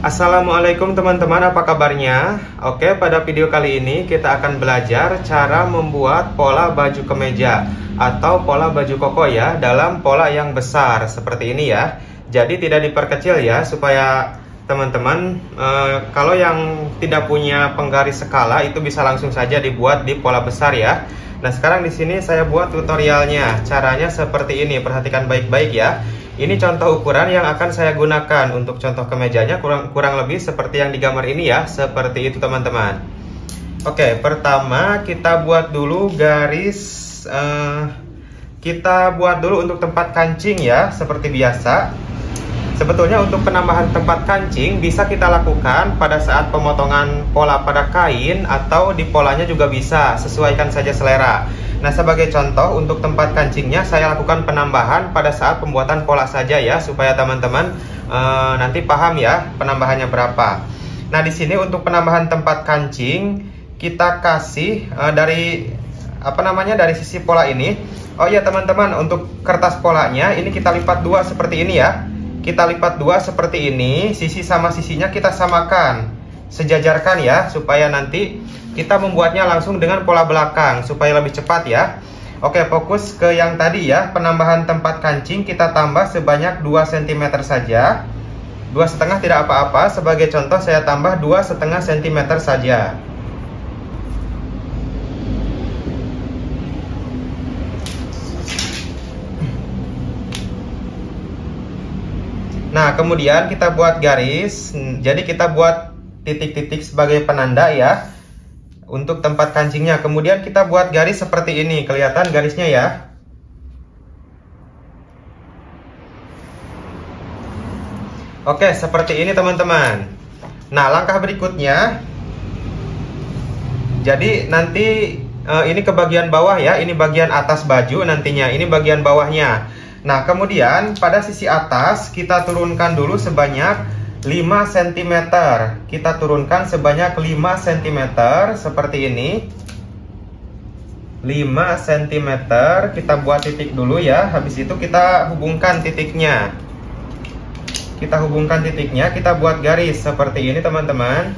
Assalamualaikum teman-teman, apa kabarnya? Oke, pada video kali ini kita akan belajar cara membuat pola baju kemeja atau pola baju koko ya, dalam pola yang besar seperti ini ya. Jadi tidak diperkecil ya, supaya teman-teman kalau yang tidak punya penggaris skala itu bisa langsung saja dibuat di pola besar ya. Nah, sekarang di sini saya buat tutorialnya. Caranya seperti ini, perhatikan baik-baik ya. Ini contoh ukuran yang akan saya gunakan untuk contoh kemejanya, kurang lebih seperti yang digambar ini ya, seperti itu teman-teman. Oke, pertama kita buat dulu garis, kita buat dulu untuk tempat kancing ya, seperti biasa. Sebetulnya untuk penambahan tempat kancing bisa kita lakukan pada saat pemotongan pola pada kain atau di polanya juga bisa, sesuaikan saja selera. Nah, sebagai contoh untuk tempat kancingnya saya lakukan penambahan pada saat pembuatan pola saja ya, supaya teman-teman nanti paham ya penambahannya berapa. Nah, di sini untuk penambahan tempat kancing kita kasih dari dari sisi pola ini. Oh iya teman-teman, untuk kertas polanya ini kita lipat dua seperti ini ya. Kita lipat dua seperti ini, sisi sama sisinya kita samakan, sejajarkan ya, supaya nanti kita membuatnya langsung dengan pola belakang supaya lebih cepat ya. Oke, fokus ke yang tadi ya, penambahan tempat kancing kita tambah sebanyak 2 cm saja. 2,5 tidak apa-apa, sebagai contoh saya tambah 2,5 cm saja. Nah, kemudian kita buat garis. Jadi kita buat titik-titik sebagai penanda ya untuk tempat kancingnya. Kemudian kita buat garis seperti ini. Kelihatan garisnya ya. Oke, seperti ini teman-teman. Nah, langkah berikutnya, jadi nanti ini ke bagian bawah ya. Ini bagian atas baju nantinya. Ini bagian bawahnya. Nah, kemudian pada sisi atas kita turunkan dulu sebanyak 5 cm. Kita turunkan sebanyak 5 cm seperti ini. 5 cm, kita buat titik dulu ya. Habis itu kita hubungkan titiknya. Kita hubungkan titiknya, kita buat garis seperti ini teman-teman.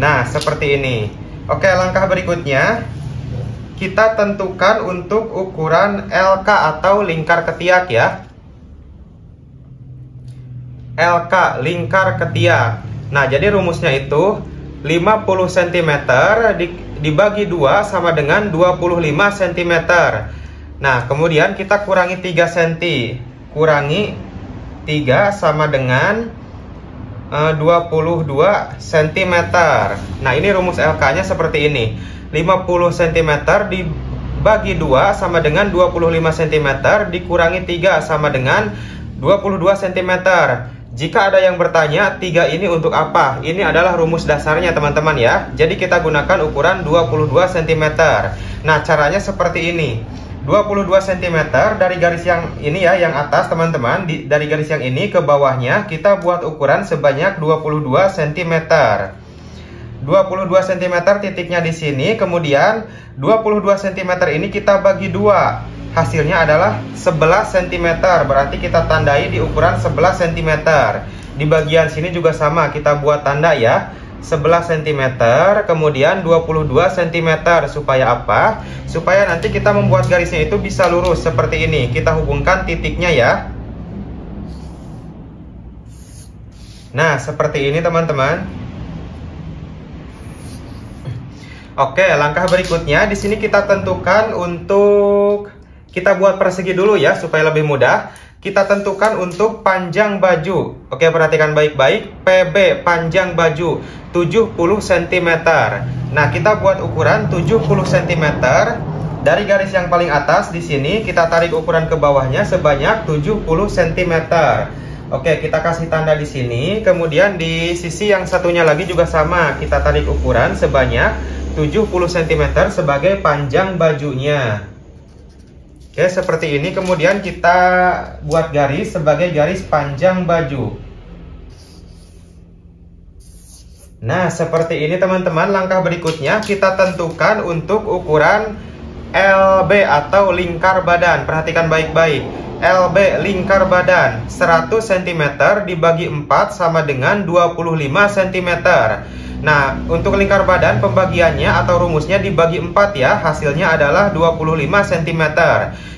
Nah, seperti ini. Oke, langkah berikutnya kita tentukan untuk ukuran LK atau lingkar ketiak ya. LK, lingkar ketiak. Nah, jadi rumusnya itu 50 cm dibagi 2 sama dengan 25 cm. Nah, kemudian kita kurangi 3 cm. Kurangi 3 sama dengan 22 cm. Nah, ini rumus LK-nya seperti ini. 50 cm dibagi 2 sama dengan 25 cm dikurangi 3 sama dengan 22 cm. Jika ada yang bertanya, 3 ini untuk apa? Ini adalah rumus dasarnya teman-teman ya. Jadi kita gunakan ukuran 22 cm. Nah, caranya seperti ini. 22 cm dari garis yang ini ya, yang atas teman-teman, dari garis yang ini ke bawahnya kita buat ukuran sebanyak 22 cm. 22 cm titiknya di sini, kemudian 22 cm ini kita bagi 2. Hasilnya adalah 11 cm, berarti kita tandai di ukuran 11 cm. Di bagian sini juga sama, kita buat tanda ya. 11 cm, kemudian 22 cm. Supaya apa? Supaya nanti kita membuat garisnya itu bisa lurus seperti ini. Kita hubungkan titiknya ya. Nah, seperti ini teman-teman. Oke, langkah berikutnya di sini kita tentukan untuk, kita buat persegi dulu ya supaya lebih mudah. Kita tentukan untuk panjang baju. Oke, perhatikan baik-baik. PB panjang baju 70 cm. Nah, kita buat ukuran 70 cm. Dari garis yang paling atas di sini kita tarik ukuran ke bawahnya sebanyak 70 cm. Oke, kita kasih tanda di sini. Kemudian di sisi yang satunya lagi juga sama, kita tarik ukuran sebanyak 70 cm sebagai panjang bajunya. Oke, seperti ini. Kemudian kita buat garis sebagai garis panjang baju. Nah, seperti ini teman-teman. Langkah berikutnya kita tentukan untuk ukuran LB atau lingkar badan. Perhatikan baik-baik. LB lingkar badan 100 cm dibagi 4 sama dengan 25 cm. Nah, untuk lingkar badan pembagiannya atau rumusnya dibagi 4 ya, hasilnya adalah 25 cm.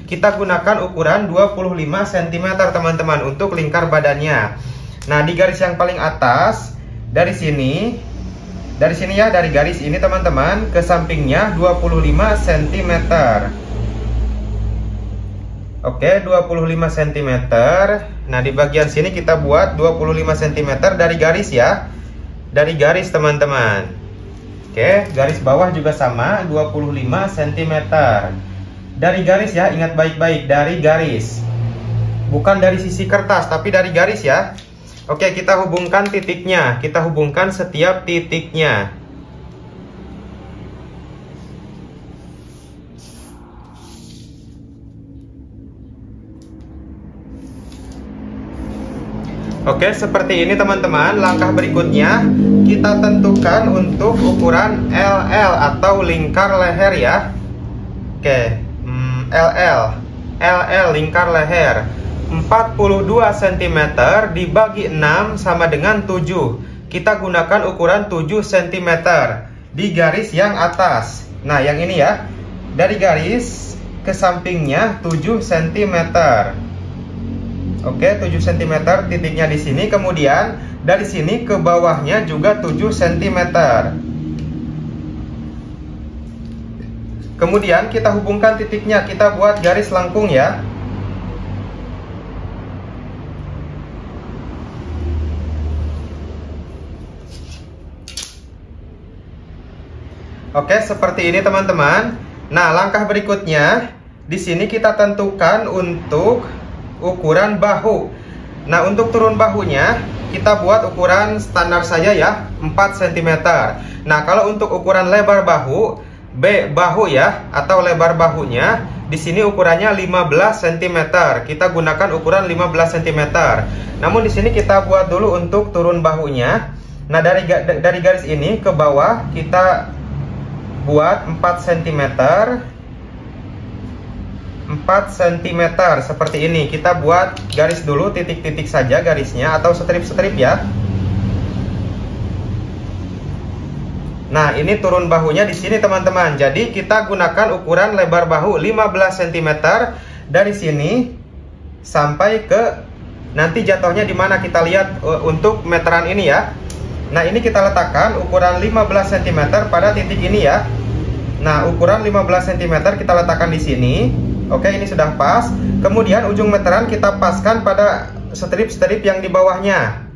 Kita gunakan ukuran 25 cm teman-teman untuk lingkar badannya. Nah, di garis yang paling atas dari sini ya, dari garis ini teman-teman ke sampingnya 25 cm. Oke, 25 cm. Nah, di bagian sini kita buat 25 cm dari garis ya. Dari garis teman-teman. Oke, garis bawah juga sama 25 cm. Dari garis ya, ingat baik-baik, dari garis. Bukan dari sisi kertas, tapi dari garis ya. Oke, kita hubungkan titiknya. Kita hubungkan setiap titiknya. Oke, seperti ini teman-teman. Langkah berikutnya kita tentukan untuk ukuran LL atau lingkar leher ya. Oke, LL lingkar leher 42 cm dibagi 6 sama dengan 7. Kita gunakan ukuran 7 cm di garis yang atas. Nah, yang ini ya. Dari garis ke sampingnya 7 cm. Oke, 7 cm titiknya di sini. Kemudian dari sini ke bawahnya juga 7 cm. Kemudian kita hubungkan titiknya. Kita buat garis lengkung ya. Oke, seperti ini teman-teman. Nah, langkah berikutnya di sini kita tentukan untuk ukuran bahu. Nah, untuk turun bahunya kita buat ukuran standar saja ya, 4 cm. Nah, kalau untuk ukuran lebar bahu, B bahu ya, atau lebar bahunya di sini ukurannya 15 cm. Kita gunakan ukuran 15 cm. Namun di sini kita buat dulu untuk turun bahunya. Nah, dari garis ini ke bawah kita buat 4 cm. 4 cm seperti ini. Kita buat garis dulu, titik-titik saja garisnya atau strip-strip ya. Nah, ini turun bahunya di sini teman-teman. Jadi kita gunakan ukuran lebar bahu 15 cm dari sini sampai ke nanti jatuhnya di mana kita lihat untuk meteran ini ya. Nah, ini kita letakkan ukuran 15 cm pada titik ini ya. Nah, ukuran 15 cm kita letakkan di sini. Oke, ini sudah pas. Kemudian ujung meteran kita paskan pada strip-strip yang di bawahnya.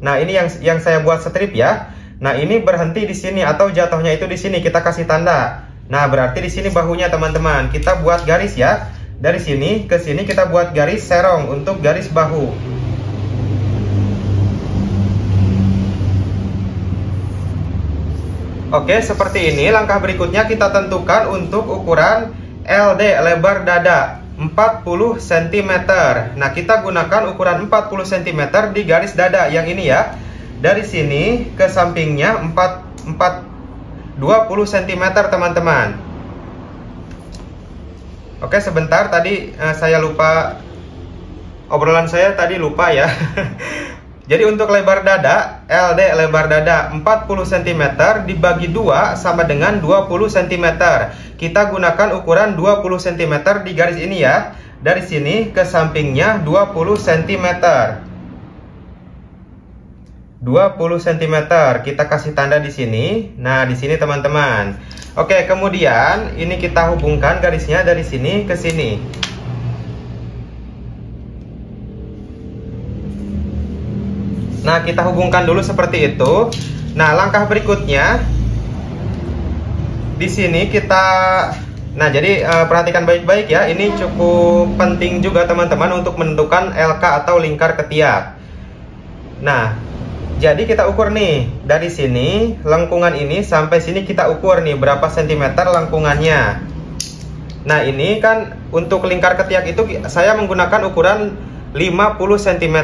Nah, ini yang saya buat strip ya. Nah, ini berhenti di sini atau jatuhnya itu di sini, kita kasih tanda. Nah, berarti di sini bahunya teman-teman. Kita buat garis ya. Dari sini ke sini kita buat garis serong untuk garis bahu. Oke, seperti ini. Langkah berikutnya kita tentukan untuk ukuran LD lebar dada 40 cm. Nah, kita gunakan ukuran 40 cm di garis dada yang ini ya. Dari sini ke sampingnya 20 cm teman-teman. Oke, sebentar tadi saya lupa, obrolan saya tadi lupa ya. Jadi untuk lebar dada, LD lebar dada 40 cm dibagi 2 sama dengan 20 cm. Kita gunakan ukuran 20 cm di garis ini ya. Dari sini ke sampingnya 20 cm. 20 cm. Kita kasih tanda di sini. Nah, di sini teman-teman. Oke, kemudian ini kita hubungkan garisnya dari sini ke sini. Nah, kita hubungkan dulu seperti itu. Nah, langkah berikutnya di sini kita, nah jadi perhatikan baik-baik ya. Ini cukup penting juga teman-teman untuk menentukan LK atau lingkar ketiak. Nah, jadi kita ukur nih dari sini lengkungan ini sampai sini kita ukur nih berapa sentimeter lengkungannya. Nah, ini kan untuk lingkar ketiak itu saya menggunakan ukuran 50 cm.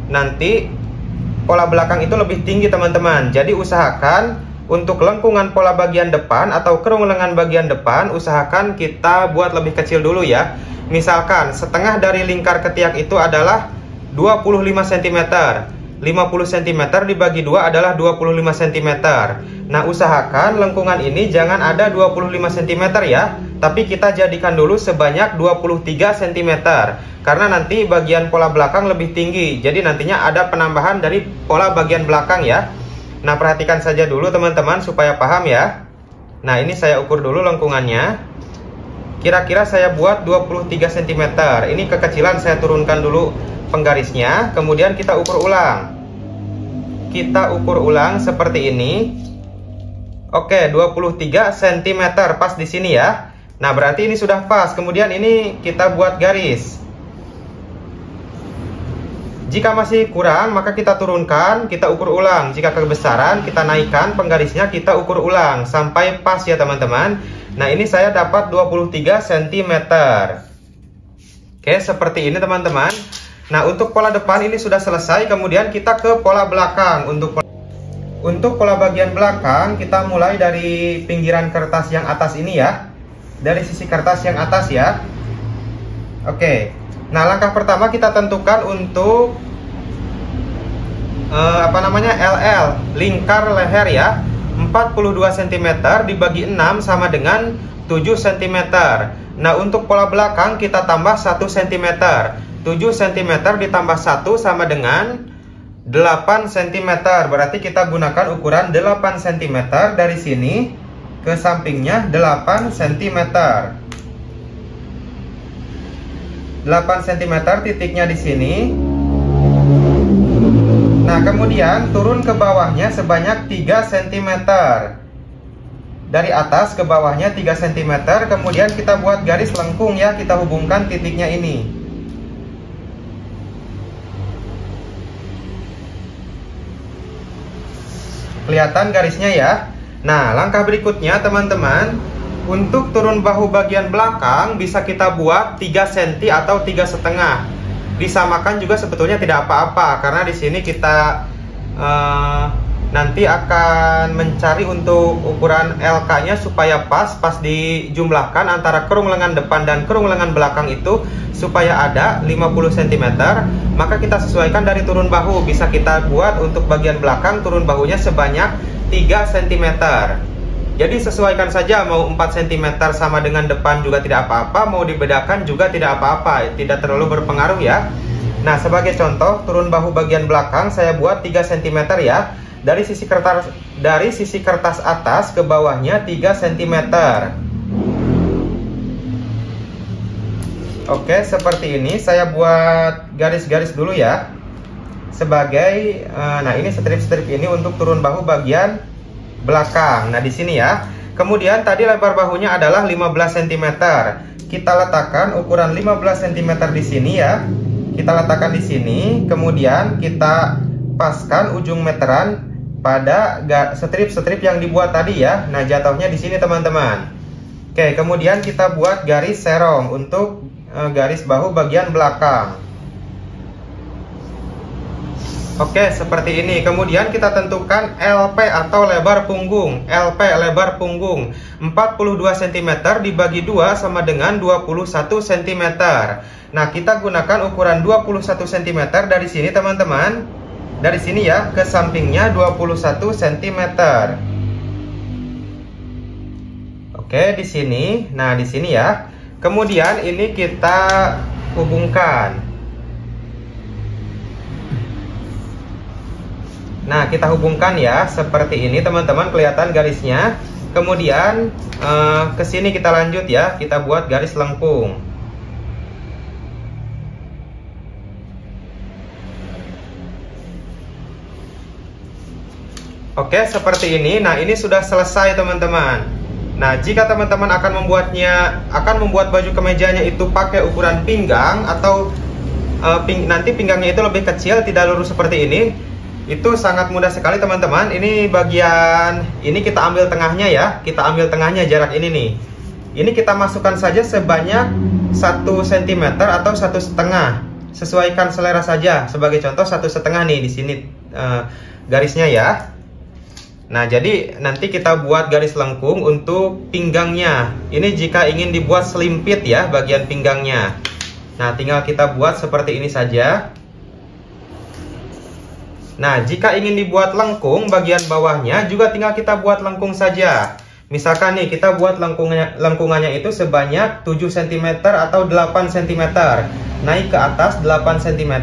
Nanti pola belakang itu lebih tinggi teman-teman. Jadi usahakan Untuk lengkungan pola bagian depan atau kerung lengan bagian depan, usahakan kita buat lebih kecil dulu ya. Misalkan setengah dari lingkar ketiak itu adalah 25 cm. 50 cm dibagi 2 adalah 25 cm. Nah, usahakan lengkungan ini jangan ada 25 cm ya, tapi kita jadikan dulu sebanyak 23 cm. Karena nanti bagian pola belakang lebih tinggi, jadi nantinya ada penambahan dari pola bagian belakang ya. Nah, perhatikan saja dulu teman-teman supaya paham ya. Nah, ini saya ukur dulu lengkungannya. Kira-kira saya buat 23 cm. Ini kekecilan saya turunkan dulu penggarisnya, kemudian kita ukur ulang. Kita ukur ulang seperti ini. Oke, 23 cm pas di sini ya. Nah, berarti ini sudah pas. Kemudian ini kita buat garis. Jika masih kurang, maka kita turunkan, kita ukur ulang. Jika kebesaran, kita naikkan penggarisnya, kita ukur ulang sampai pas ya teman-teman. Nah, ini saya dapat 23 cm. Oke, seperti ini teman-teman. Nah, untuk pola depan ini sudah selesai. Kemudian kita ke pola belakang. Untuk pola bagian belakang, kita mulai dari pinggiran kertas yang atas ini ya. Dari sisi kertas yang atas ya. Oke. Nah, langkah pertama kita tentukan untuk LL, lingkar leher ya. 42 cm dibagi 6 sama dengan 7 cm. Nah, untuk pola belakang kita tambah 1 cm. 7 cm ditambah 1 sama dengan 8 cm. Berarti kita gunakan ukuran 8 cm dari sini ke sampingnya 8 cm. 8 cm titiknya di sini. Nah, kemudian turun ke bawahnya sebanyak 3 cm. Dari atas ke bawahnya 3 cm. Kemudian kita buat garis lengkung ya, kita hubungkan titiknya ini. Kelihatan garisnya ya. Nah, langkah berikutnya teman-teman, untuk turun bahu bagian belakang bisa kita buat 3 cm atau 3,5. Disamakan juga sebetulnya tidak apa-apa, karena di sini kita nanti akan mencari untuk ukuran LK-nya supaya pas dijumlahkan antara kerung lengan depan dan kerung lengan belakang itu supaya ada 50 cm. Maka kita sesuaikan dari turun bahu. Bisa kita buat untuk bagian belakang turun bahunya sebanyak 3 cm. Jadi sesuaikan saja, mau 4 cm sama dengan depan juga tidak apa-apa, mau dibedakan juga tidak apa-apa, tidak terlalu berpengaruh ya. Nah, sebagai contoh, turun bahu bagian belakang saya buat 3 cm ya. Dari sisi kertas atas ke bawahnya 3 cm. Oke, seperti ini. Saya buat garis-garis dulu ya. Sebagai nah, ini strip-strip ini untuk turun bahu bagian belakang. Nah, di sini ya. Kemudian tadi lebar bahunya adalah 15 cm. Kita letakkan ukuran 15 cm di sini ya. Kita letakkan di sini. Kemudian kita paskan ujung meteran pada strip-strip yang dibuat tadi ya. Nah, jatuhnya di sini teman-teman. Oke, kemudian kita buat garis serong untuk garis bahu bagian belakang. Oke, seperti ini. Kemudian kita tentukan LP atau lebar punggung. LP lebar punggung 42 cm dibagi 2 sama dengan 21 cm. Nah, kita gunakan ukuran 21 cm dari sini teman-teman. Dari sini ya, ke sampingnya 21 cm. Oke, di sini. Nah, di sini ya. Kemudian ini kita hubungkan. Nah, kita hubungkan ya, seperti ini teman-teman, kelihatan garisnya. Kemudian ke sini kita lanjut ya, kita buat garis lengkung. Oke, seperti ini. Nah, ini sudah selesai teman-teman. Nah, jika teman-teman akan membuat baju kemejanya itu pakai ukuran pinggang atau nanti pinggangnya itu lebih kecil, tidak lurus seperti ini. Itu sangat mudah sekali teman-teman. Ini bagian ini kita ambil tengahnya ya. Kita ambil tengahnya jarak ini nih. Ini kita masukkan saja sebanyak 1 cm atau 1,5. Sesuaikan selera saja. Sebagai contoh 1,5 nih di sini garisnya ya. Nah, jadi nanti kita buat garis lengkung untuk pinggangnya. Ini jika ingin dibuat selimpit ya bagian pinggangnya. Nah, tinggal kita buat seperti ini saja. Nah, jika ingin dibuat lengkung bagian bawahnya juga tinggal kita buat lengkung saja. Misalkan nih kita buat lengkungannya itu sebanyak 7 cm atau 8 cm. Naik ke atas 8 cm.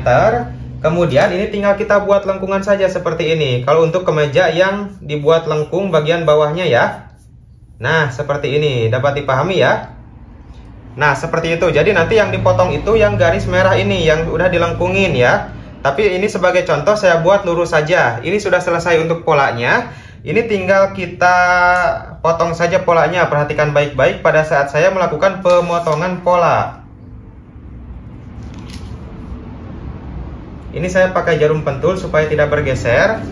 Kemudian ini tinggal kita buat lengkungan saja seperti ini. Kalau untuk kemeja yang dibuat lengkung bagian bawahnya ya. Nah, seperti ini. Dapat dipahami ya? Nah, seperti itu. Jadi nanti yang dipotong itu yang garis merah ini yang udah dilengkungin ya. Tapi ini sebagai contoh saya buat lurus saja. Ini sudah selesai untuk polanya. Ini tinggal kita potong saja polanya. Perhatikan baik-baik pada saat saya melakukan pemotongan pola. Ini saya pakai jarum pentul supaya tidak bergeser.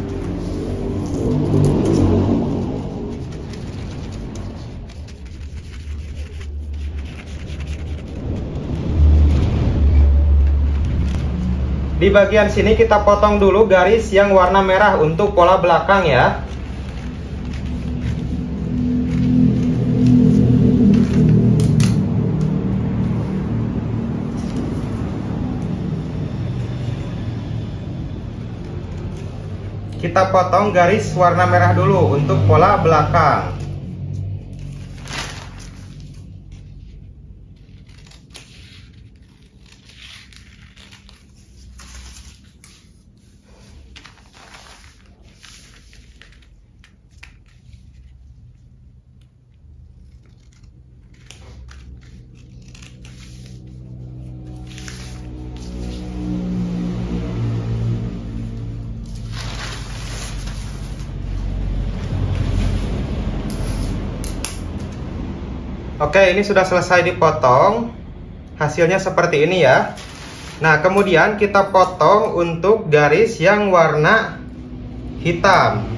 Di bagian sini kita potong dulu garis yang warna merah untuk pola belakang ya. Kita potong garis warna merah dulu untuk pola belakang. Oke, ini sudah selesai dipotong. Hasilnya seperti ini ya. Nah, kemudian kita potong untuk garis yang warna hitam.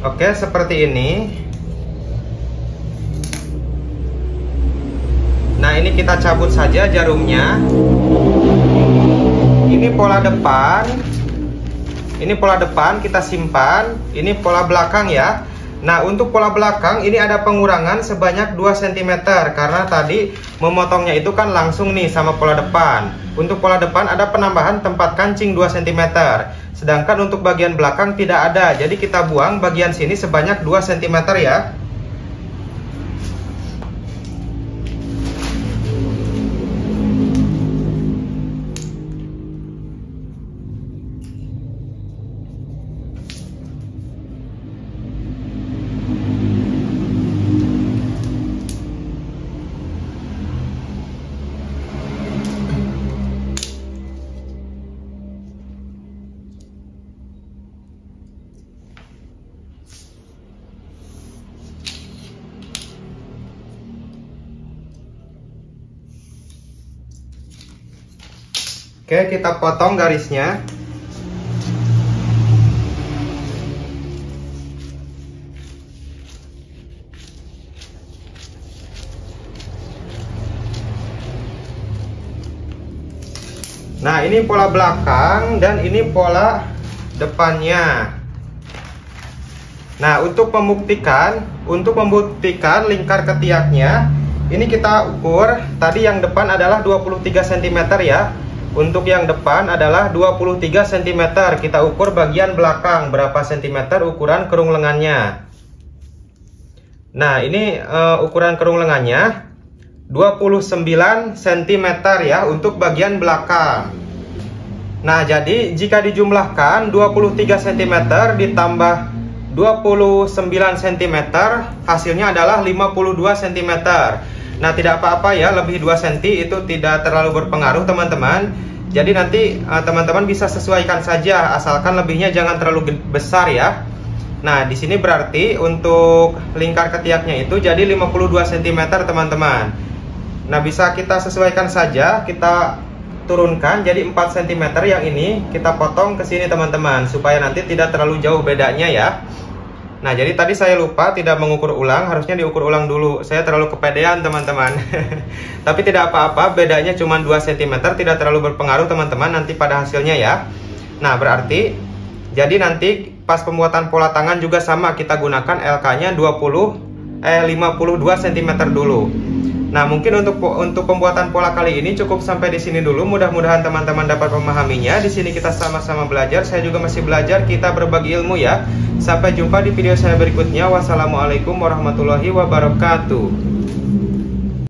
Oke, seperti ini. Nah, ini kita cabut saja jarumnya. Ini pola depan. Ini pola depan kita simpan. Ini pola belakang ya. Nah, untuk pola belakang ini ada pengurangan sebanyak 2 cm karena tadi memotongnya itu kan langsung nih sama pola depan. Untuk pola depan ada penambahan tempat kancing 2 cm. Sedangkan untuk bagian belakang tidak ada. Jadi kita buang bagian sini sebanyak 2 cm ya. Oke, kita potong garisnya. Nah, ini pola belakang dan ini pola depannya. Nah, untuk membuktikan lingkar ketiaknya, ini kita ukur. Tadi yang depan adalah 23 cm ya. Untuk yang depan adalah 23 cm. Kita ukur bagian belakang berapa cm ukuran kerung lengannya. Nah, ini ukuran kerung lengannya 29 cm ya untuk bagian belakang. Nah, jadi jika dijumlahkan 23 cm ditambah 29 cm hasilnya adalah 52 cm. Nah, tidak apa-apa ya, lebih 2 cm itu tidak terlalu berpengaruh teman-teman. Jadi nanti teman-teman bisa sesuaikan saja, asalkan lebihnya jangan terlalu besar ya. Nah, di sini berarti untuk lingkar ketiaknya itu jadi 52 cm, teman-teman. Nah, bisa kita sesuaikan saja, kita turunkan jadi 4 cm. Yang ini kita potong ke sini, teman-teman, supaya nanti tidak terlalu jauh bedanya ya. Nah, jadi tadi saya lupa tidak mengukur ulang, harusnya diukur ulang dulu. Saya terlalu kepedean, teman-teman. Tapi tidak apa-apa, bedanya cuma 2 cm, tidak terlalu berpengaruh, teman-teman, nanti pada hasilnya ya. Nah, berarti jadi nanti pas pembuatan pola tangan juga sama, kita gunakan LK-nya 52 cm dulu. Nah, mungkin untuk pembuatan pola kali ini cukup sampai di sini dulu. Mudah-mudahan teman-teman dapat memahaminya. Di sini kita sama-sama belajar. Saya juga masih belajar. Kita berbagi ilmu ya. Sampai jumpa di video saya berikutnya. Wassalamualaikum warahmatullahi wabarakatuh.